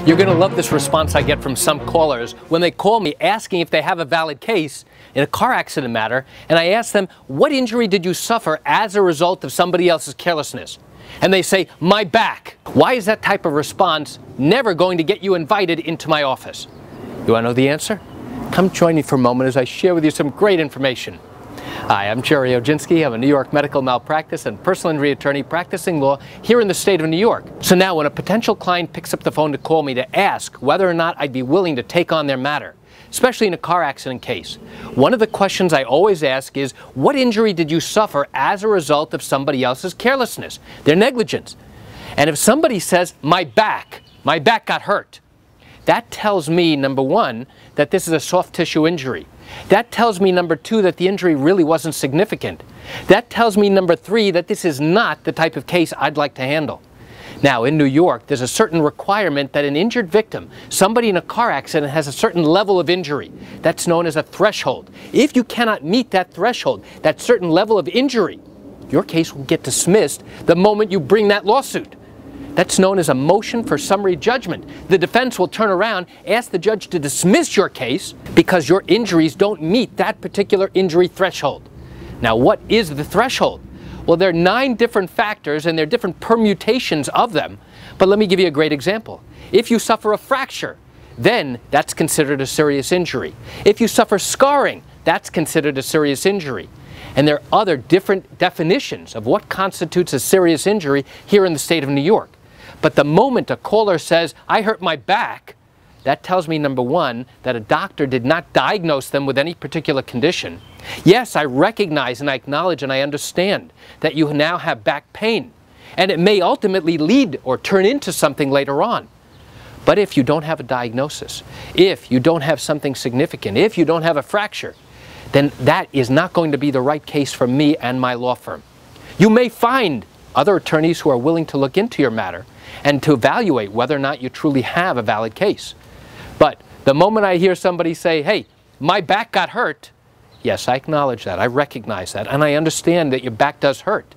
You're going to love this response I get from some callers when they call me asking if they have a valid case in a car accident matter, and I ask them, what injury did you suffer as a result of somebody else's carelessness? And they say, my back. Why is that type of response never going to get you invited into my office? You want to know the answer? Come join me for a moment as I share with you some great information. Hi, I'm Gerry Oginski. I'm a New York medical malpractice and personal injury attorney practicing law here in the state of New York. So now when a potential client picks up the phone to call me to ask whether or not I'd be willing to take on their matter, especially in a car accident case, one of the questions I always ask is, what injury did you suffer as a result of somebody else's carelessness, their negligence? And if somebody says, my back got hurt, that tells me, number one, that this is a soft tissue injury. That tells me, number two, that the injury really wasn't significant. That tells me, number three, that this is not the type of case I'd like to handle. Now, in New York, there's a certain requirement that an injured victim, somebody in a car accident, has a certain level of injury. That's known as a threshold. If you cannot meet that threshold, that certain level of injury, your case will get dismissed the moment you bring that lawsuit. That's known as a motion for summary judgment. The defense will turn around, ask the judge to dismiss your case because your injuries don't meet that particular injury threshold. Now, what is the threshold? Well, there are 9 different factors and there are different permutations of them. But let me give you a great example. If you suffer a fracture, then that's considered a serious injury. If you suffer scarring, that's considered a serious injury. And there are other different definitions of what constitutes a serious injury here in the state of New York. But the moment a caller says, I hurt my back, that tells me, number one, that a doctor did not diagnose them with any particular condition. Yes, I recognize and I acknowledge and I understand that you now have back pain, and it may ultimately lead or turn into something later on. But if you don't have a diagnosis, if you don't have something significant, if you don't have a fracture, then that is not going to be the right case for me and my law firm. You may find other attorneys who are willing to look into your matter and to evaluate whether or not you truly have a valid case. But the moment I hear somebody say, hey, my back got hurt, yes, I acknowledge that, I recognize that, and I understand that your back does hurt,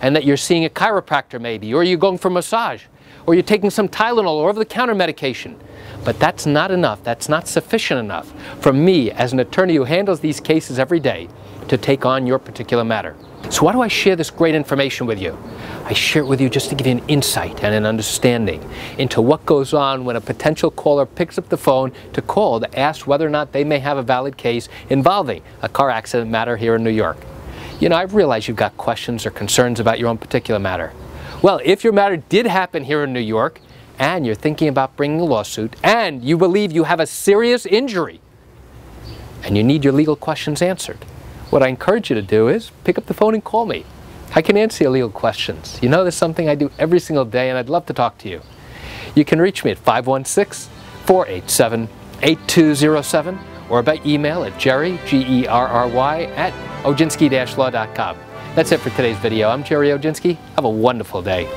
and that you're seeing a chiropractor maybe, or you're going for massage, or you're taking some Tylenol or over-the-counter medication. But that's not enough, that's not sufficient enough for me as an attorney who handles these cases every day to take on your particular matter. So why do I share this great information with you? I share it with you just to give you an insight and an understanding into what goes on when a potential caller picks up the phone to call to ask whether or not they may have a valid case involving a car accident matter here in New York. You know, I realize you've got questions or concerns about your own particular matter. Well, if your matter did happen here in New York, and you're thinking about bringing a lawsuit, and you believe you have a serious injury, and you need your legal questions answered, what I encourage you to do is pick up the phone and call me. I can answer your legal questions. You know, there's something I do every single day, and I'd love to talk to you. You can reach me at 516-487-8207 or by email at Gerry, G-E-R-R-Y, at oginski-law.com. That's it for today's video. I'm Gerry Oginski. Have a wonderful day.